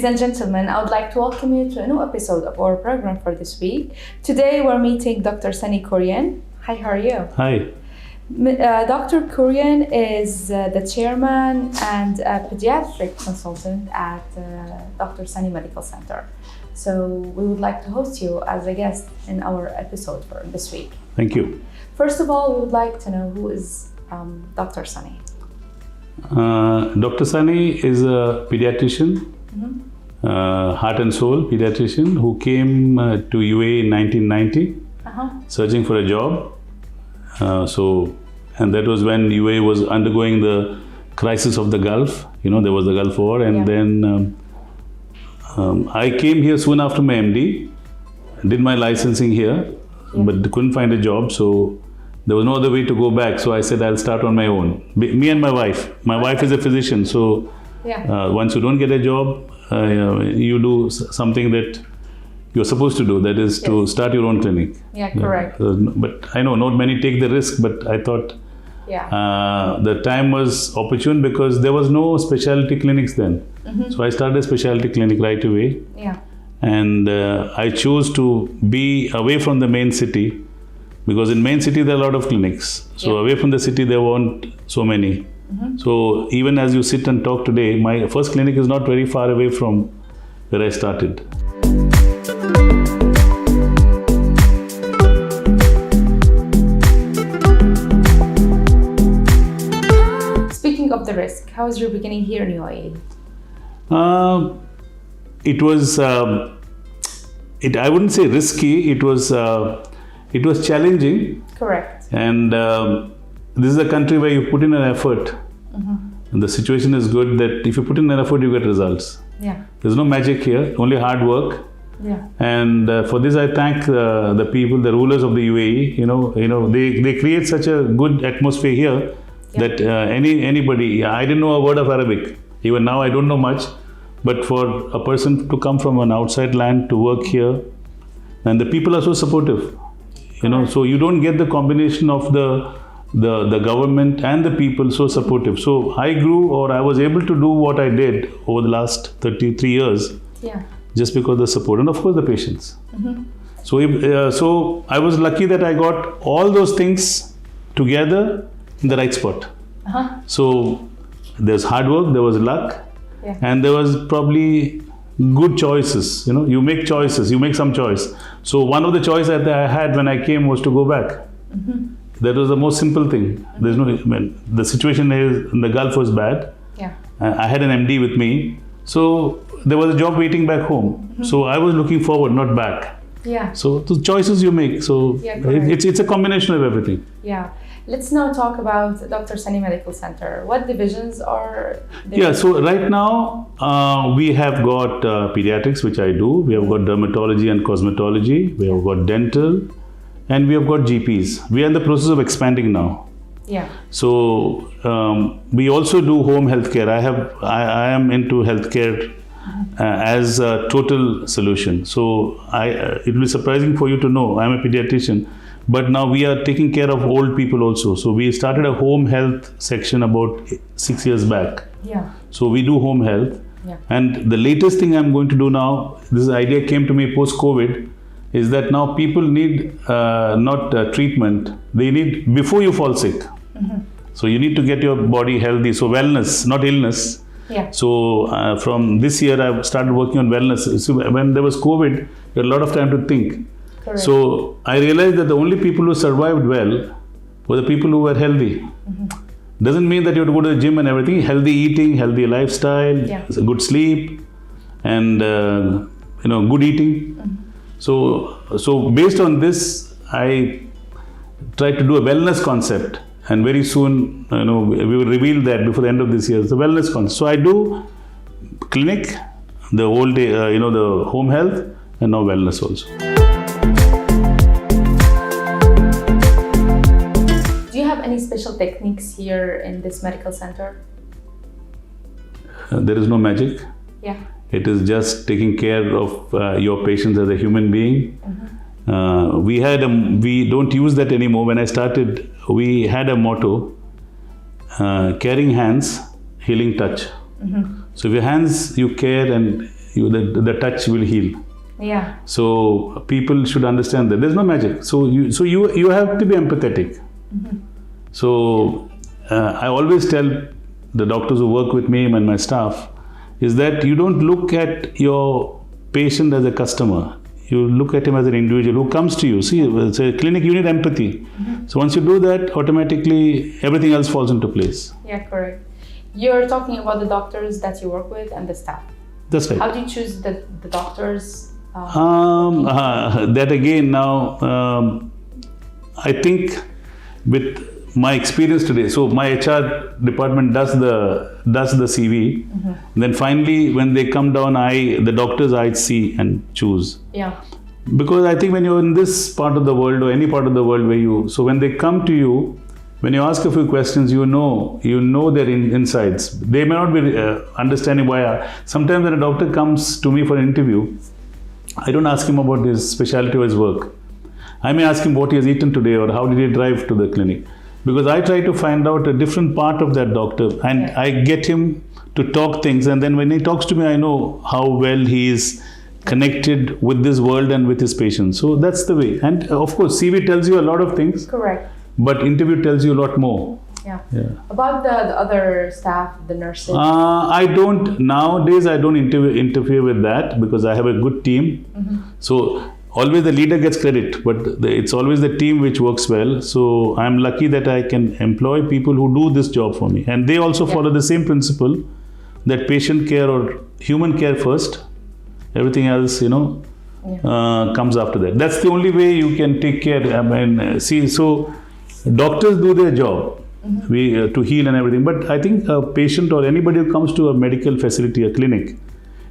Ladies and gentlemen, I would like to welcome you to a new episode of our program for this week. Today we're meeting Dr. Sunny Kurian. Hi, how are you? Hi. Dr. Kurian is the chairman and a pediatric consultant at Dr. Sunny Medical Center. So we would like to host you as a guest in our episode for this week. Thank you. First of all, we would like to know who is Dr. Sunny. Dr. Sunny is a pediatrician, heart and soul pediatrician who came to UAE in 1990, searching for a job. And that was when UAE was undergoing the crisis of the Gulf. You know, there was the Gulf War, and then I came here soon after my MD, did my licensing here, but couldn't find a job. So there was no other way to go back. So I said, I'll start on my own. Me and my wife. My wife is a physician. So once you don't get a job, you do something that you're supposed to do. That is to start your own clinic. Yeah, correct. But I know not many take the risk, but I thought the time was opportune because there was no specialty clinics then. So I started a specialty clinic right away. Yeah. And I chose to be away from the main city, because in main city there are a lot of clinics. So away from the city there weren't so many. So even as you sit and talk today, my first clinic is not very far away from where I started. Speaking of the risk, how was your beginning here in UAE? It was, I wouldn't say risky, it was challenging. Correct. And this is a country where you put in an effort. And the situation is good that if you put in an effort, you get results. Yeah. There's no magic here, only hard work. Yeah. And for this, I thank the people, the rulers of the UAE. You know, they create such a good atmosphere here that anybody. I didn't know a word of Arabic. Even now, I don't know much. But for a person to come from an outside land to work here, and the people are so supportive. You know, so you don't get the combination of the government and the people so supportive. So I was able to do what I did over the last 33 years. Just because of the support and of course the patients. So I was lucky that I got all those things together in the right spot. So there's hard work, there was luck, and there was probably good choices. You know, you make choices, you make some choice. So one of the choices that I had when I came was to go back. That was the most simple thing. There's no, the situation in the Gulf was bad. I had an MD with me. So there was a job waiting back home. So I was looking forward, not back. So the choices you make. So it's a combination of everything. Let's now talk about Dr. Sunny Medical Center. What divisions are there? So right now we have got pediatrics, which I do. We have got dermatology and cosmetology. We have got dental, and we have got GPs. We are in the process of expanding now. So we also do home healthcare. I am into healthcare as a total solution. So it will be surprising for you to know I'm a pediatrician, but now we are taking care of old people also. So we started a home health section about 6 years back. So we do home health. And the latest thing I'm going to do now, this idea came to me post-COVID, is that now people need not treatment, they need before you fall sick. So you need to get your body healthy. So wellness, not illness. So from this year, I've started working on wellness. So when there was COVID, you had a lot of time to think. So I realized that the only people who survived well were the people who were healthy. Doesn't mean that you have to go to the gym and everything. Healthy eating, healthy lifestyle, good sleep, and good eating. So based on this, I tried to do a wellness concept. And very soon, we will reveal that before the end of this year. It's a wellness concept. So I do clinic, the whole day, the home health, and now wellness also. Do you have any special techniques here in this medical center? There is no magic. It is just taking care of your patients as a human being. We don't use that anymore. When I started, we had a motto, caring hands, healing touch. So if your hands you care and the touch will heal. Yeah. So people should understand that there's no magic. So you have to be empathetic. So I always tell the doctors who work with me and my staff is that you don't look at your patient as a customer. You look at him as an individual who comes to you. See, it's a clinic, you need empathy. So once you do that, automatically everything else falls into place. Yeah, correct. You're talking about the doctors that you work with and the staff. That's right. How do you choose the doctors? That again now, I think with my experience today, so my HR department does the CV. Then finally, when they come down, the doctors I see and choose. Yeah. Because I think when you're in this part of the world or any part of the world so when they come to you, when you ask a few questions, you know their insides. They may not be understanding why. Sometimes when a doctor comes to me for an interview, I don't ask him about his specialty or his work. I may ask him what he has eaten today or how did he drive to the clinic. Because I try to find out a different part of that doctor and I get him to talk things, and then when he talks to me, I know how well he is connected with this world and with his patients. So that's the way. And of course, CV tells you a lot of things. Correct. But interview tells you a lot more. Yeah. About the other staff, the nurses? Nowadays I don't interfere with that because I have a good team. So always the leader gets credit, but it's always the team which works well. So I'm lucky that I can employ people who do this job for me. And they also follow the same principle that patient care or human care first, everything else, comes after that. That's the only way you can take care. So doctors do their job to heal and everything. But I think a patient or anybody who comes to a medical facility, a clinic,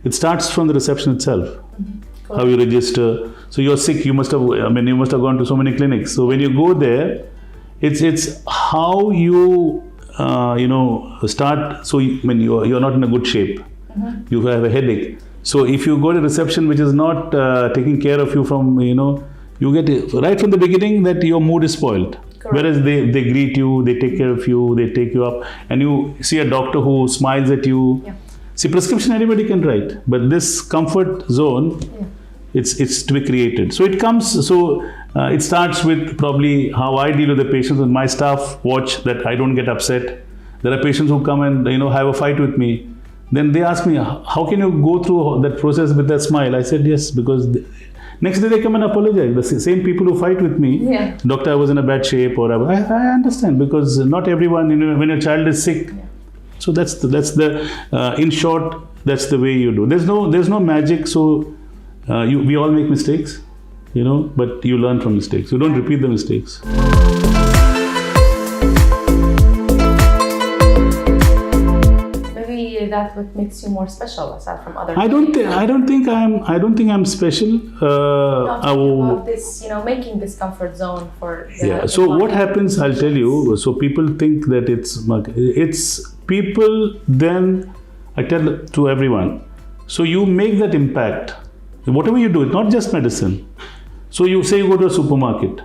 it starts from the reception itself. How you register. So you're sick, you must have gone to so many clinics. So when you go there, it's how you start. So when you're not in a good shape, you have a headache. So if you go to reception which is not taking care of you from, you get it right from the beginning that your mood is spoiled. Correct. Whereas they greet you, they take care of you, they take you up, and you see a doctor who smiles at you. Yeah. See, prescription anybody can write, but this comfort zone, it's to be created. So it comes. So it starts with probably how I deal with the patients, and my staff watch that I don't get upset. There are patients who come and have a fight with me. Then they ask me, how can you go through that process with that smile? I said yes, because next day they come and apologize. The same people who fight with me, doctor, I was in a bad shape, or I understand, because not everyone, when your child is sick. So that's the in short, that's the way you do. There's no magic. So we all make mistakes, but you learn from mistakes. You don't repeat the mistakes. That what makes you more special aside from other. I don't think I'm special. About this, making this comfort zone for. So what happens? I'll tell you. So people think that it's people. Then I tell to everyone. So you make that impact. Whatever you do, it's not just medicine. So you say you go to a supermarket.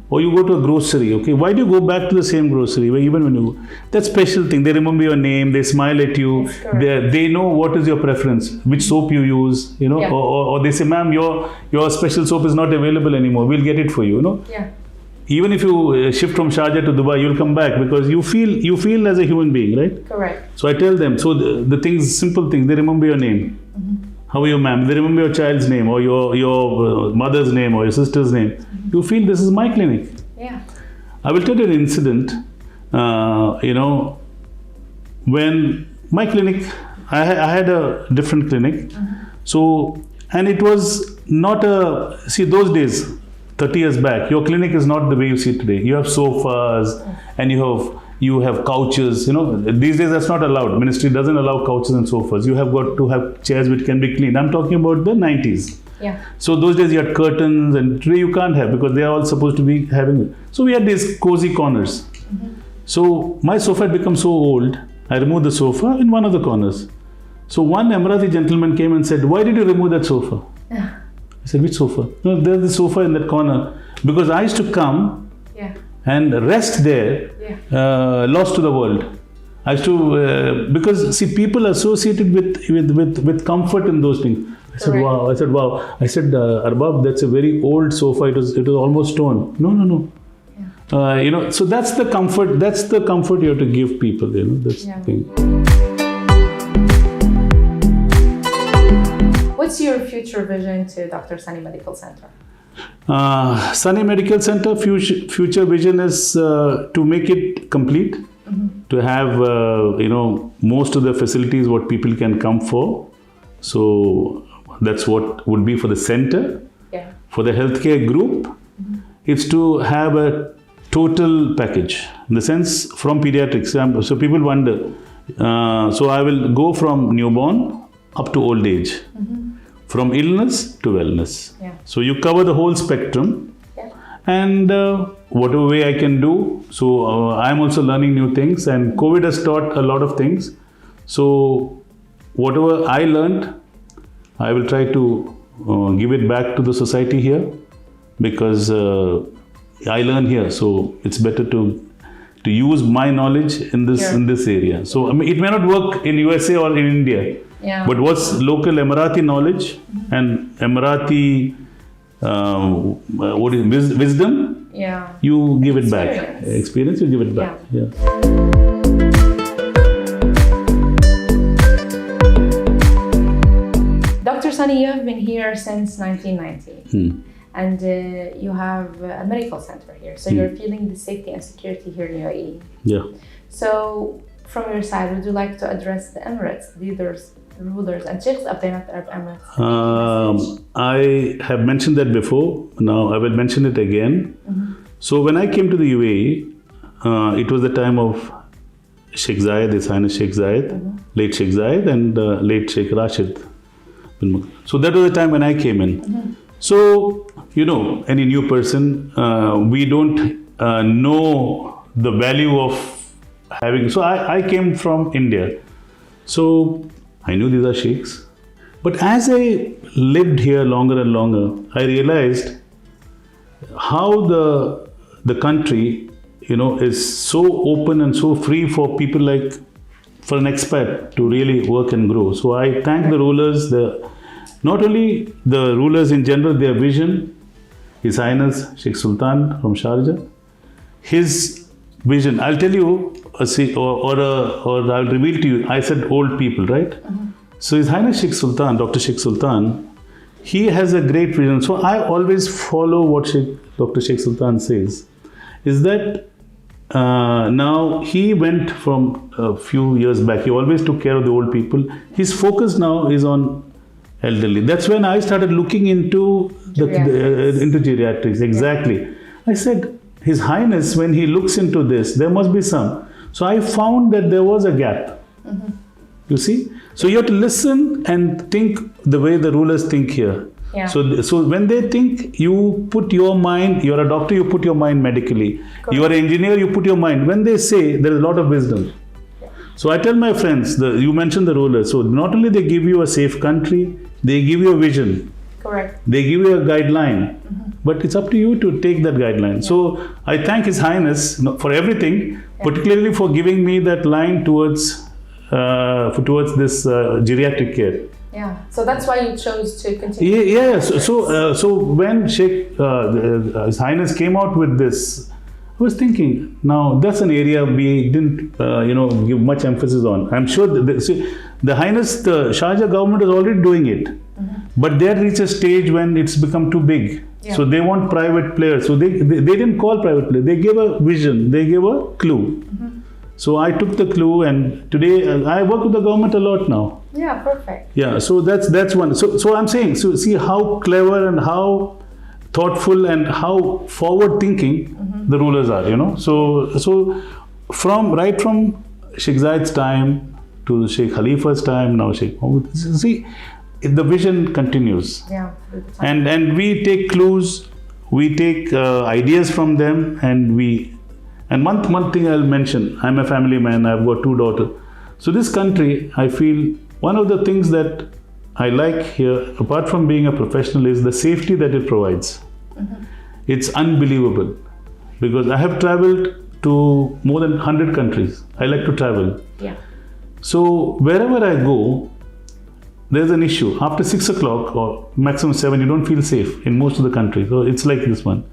Or you go to a grocery, okay? Why do you go back to the same grocery? Even when you that special thing, they remember your name, they smile at you, they know what is your preference, which soap you use, or they say, ma'am, your special soap is not available anymore. We'll get it for you, Yeah. Even if you shift from Sharjah to Dubai, you'll come back because you feel as a human being, right? Correct. So I tell them, so the things, simple things, they remember your name. How are you, ma'am? They remember your child's name or your mother's name or your sister's name. You feel this is my clinic. Yeah. I will tell you an incident. When my clinic, I had a different clinic. So, and it was not those days, 30 years back, your clinic is not the way you see it today. You have sofas and you have couches. These days that's not allowed. Ministry doesn't allow couches and sofas. You have got to have chairs which can be cleaned. I'm talking about the 90s. Yeah. So those days you had curtains, and today you can't have because they are all supposed to be having it. So we had these cozy corners. So my sofa had become so old, I removed the sofa in one of the corners. So one Emirati gentleman came and said, why did you remove that sofa? I said, which sofa? No, there's the sofa in that corner. Because I used to come and rest there, lost to the world. I used to because see people associated with comfort in those things. I said, Correct. wow. I said, wow. I said, Arbab, that's a very old sofa. It was almost stone. No. Yeah. So that's the comfort. That's the comfort you have to give people. That's Yeah. the thing. What's your future vision to Dr. Sani Medical Center? Sani Medical Center future vision is to make it complete, to have most of the facilities what people can come for. So that's what would be for the center. Yeah. For the healthcare group, it's to have a total package in the sense from pediatrics. So people wonder. So I will go from newborn up to old age. From illness to wellness. Yeah. So you cover the whole spectrum. Yeah. And whatever way I can do. So I'm also learning new things, and COVID has taught a lot of things. So whatever I learned, I will try to give it back to the society here, because I learn here. So it's better to use my knowledge in this area. So I mean, it may not work in USA or in India. Yeah. But what's local Emirati knowledge and Emirati wisdom, Yeah. you give it back. Experience. Experience, you give it back. Yeah. Dr. Sani, you have been here since 1990. And you have a medical center here. So you're feeling the safety and security here in UAE. Yeah. So from your side, would you like to address the Emirates, leaders, rulers, and Sheikhs of the Arab Emirates? I have mentioned that before. Now I will mention it again. So when I came to the UAE, it was the time of Sheikh Zayed, His Highness Sheikh Zayed, late Sheikh Zayed, and late Sheikh Rashid. So that was the time when I came in. So, any new person, we don't know the value of having. So I came from India. So I knew these are sheikhs. But as I lived here longer and longer, I realized how the country, is so open and so free for people for an expat to really work and grow. So I thank the rulers, not only the rulers in general, their vision, His Highness Sheikh Sultan from Sharjah, his vision. I'll tell you, or I'll reveal to you, I said old people, right? So His Highness Sheikh Sultan, Dr. Sheikh Sultan, he has a great vision. So I always follow what Dr. Sheikh Sultan says, is that now he went from a few years back, he always took care of the old people. His focus now is on elderly. That's when I started looking into geriatrics. Exactly. Yeah. I said, His Highness, when he looks into this, there must be some. So I found that there was a gap. You see? So you have to listen and think the way the rulers think here. Yeah. So when they think, you put your mind, you're a doctor, you put your mind medically. Correct. You are an engineer, you put your mind. When they say, there is a lot of wisdom. So I tell my friends, you mentioned the rulers. So not only they give you a safe country, they give you a vision. Correct. They give you a guideline. But it's up to you to take that guideline. Yeah. So I thank His Highness for everything, particularly for giving me that line towards this geriatric care. Yeah. So that's why you chose to continue. Yeah. So when Sheikh His Highness came out with this, I was thinking, now that's an area we didn't, give much emphasis on. I'm sure the Highness, the Sharjah government is already doing it, but they had reached a stage when it's become too big. Yeah. So they want private players. So they didn't call private players. They gave a vision. They gave a clue. So I took the clue, and today I work with the government a lot now. Yeah, perfect. Yeah. So that's one. So I'm saying, so see how clever and how thoughtful and how forward thinking the rulers are, So from Sheikh Zayed's time to Sheikh Khalifa's time, now Sheikh Mohammed, see, the vision continues. Yeah. And we take clues, we take ideas from them, and one thing I'll mention, I'm a family man, I've got 2 daughters. So this country, I feel one of the things that I like here, apart from being a professional, is the safety that it provides. It's unbelievable, because I have traveled to more than 100 countries. I like to travel. Yeah. So wherever I go, there's an issue. After 6 o'clock or maximum 7, you don't feel safe in most of the countries. So it's like this one.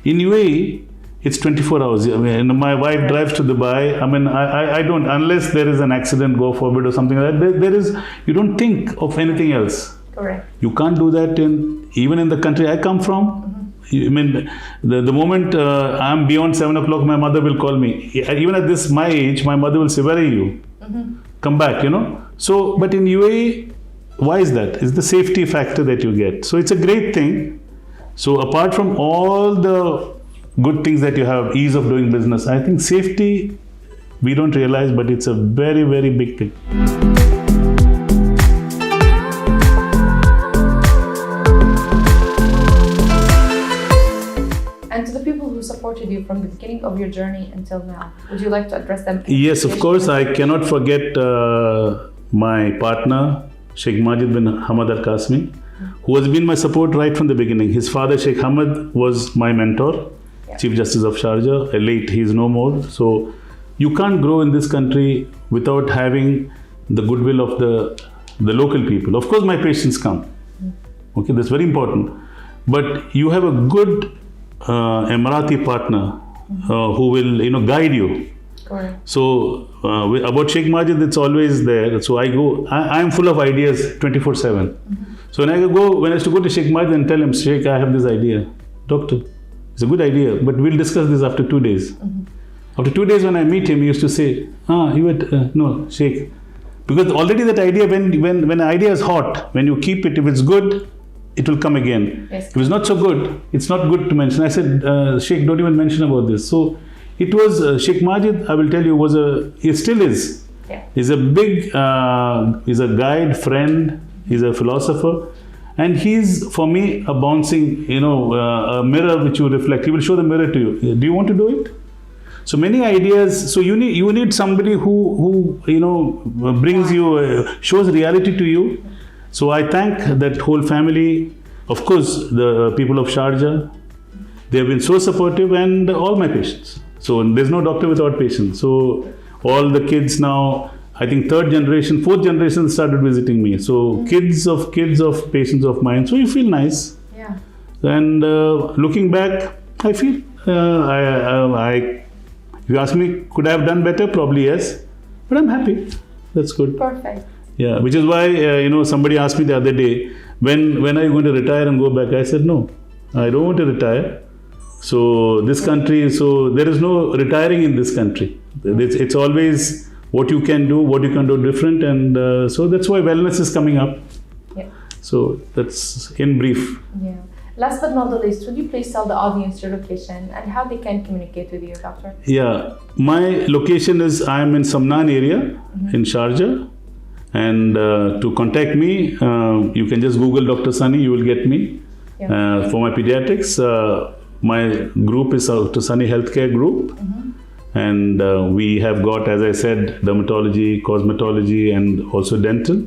In UAE, it's 24 hours. I mean, my wife drives to Dubai. I mean, I don't, unless there is an accident, go forward or something like that, there is, you don't think of anything else. Correct. You can't do that even in the country I come from. I mean, the moment I'm beyond 7 o'clock, my mother will call me. Even at my age, my mother will say, "Where are you? Come back," So, but in UAE, why is that? It's the safety factor that you get. So it's a great thing. So apart from all the good things that you have, ease of doing business, I think safety, we don't realize, but it's a very, very big thing. And to the people who supported you from the beginning of your journey until now, would you like to address them? Yes, of course. I cannot forget my partner, Sheikh Majid bin Hamad Al Qasmi, who has been my support right from the beginning. His father, Sheikh Hamad, was my mentor, Chief Justice of Sharjah, late, he is no more. So you can't grow in this country without having the goodwill of the local people. Of course, my patients come. Okay, that's very important. But you have a good Emirati partner who will, guide you. Correct. So about Sheikh Majid, it's always there. So I'm full of ideas 24/7. So when I used to go to Sheikh Majid and tell him, "Sheikh, I have this idea." "Doctor, it's a good idea, but we'll discuss this after 2 days. After 2 days when I meet him, he used to say, "No, Sheikh." Because already that idea, when an idea is hot, when you keep it, if it's good, it will come again. Yes. If it's not so good, it's not good to mention. I said, "Sheikh, don't even mention about this." So it was Sheikh Majid, I will tell you, he still is. Yeah. He's a big, he's a guide, friend, he's a philosopher. And he's, for me, a bouncing, a mirror which you reflect. He will show the mirror to you. Do you want to do it? So many ideas. So you need somebody who brings you, shows reality to you. So I thank that whole family. Of course, the people of Sharjah, they have been so supportive, and all my patients. So there's no doctor without patients. So all the kids now, I think 3rd generation, 4th generation started visiting me. So kids of patients of mine. So you feel nice. Yeah. And looking back, I feel, if you ask me, could I have done better? Probably yes. But I'm happy. That's good. Perfect. Yeah, which is why, somebody asked me the other day, when are you going to retire and go back? I said, no, I don't want to retire. So this country, so there is no retiring in this country. It's always what you can do, what you can do different. And so that's why wellness is coming up. Yeah. So that's in brief. Yeah. Last but not the least, would you please tell the audience your location and how they can communicate with you, doctor? Yeah, my location is, I'm in Samnan area in Sharjah. And to contact me, you can just Google Dr. Sunny, you will get me. Yeah. For my pediatrics, my group is Dr. Sunny Healthcare Group. And we have got, as I said, dermatology, cosmetology, and also dental.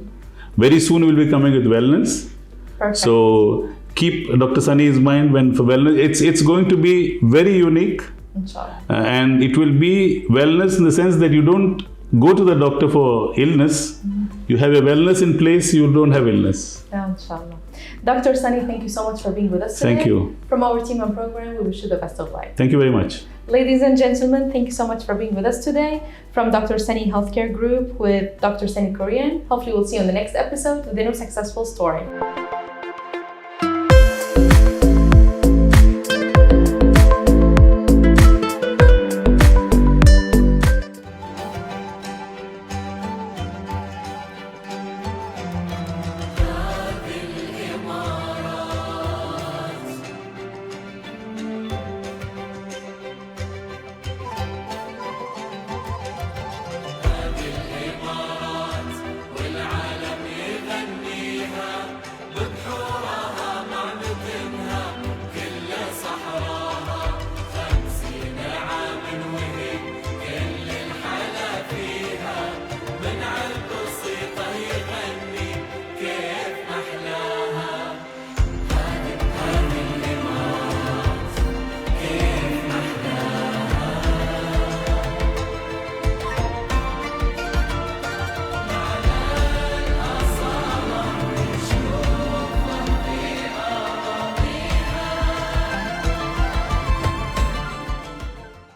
Very soon we'll be coming with wellness. Perfect. So keep Dr. Sunny's mind when for wellness. It's going to be very unique. Inshallah. And it will be wellness in the sense that you don't go to the doctor for illness. You have a wellness in place, you don't have illness. Yeah, inshallah. Dr. Sunny, thank you so much for being with us today. Thank you. From our team and program, we wish you the best of life. Thank you very much. Ladies and gentlemen, thank you so much for being with us today. From Dr. Sunny Healthcare Group with Dr. Sunny Kurian. Hopefully we'll see you on the next episode with a new successful story.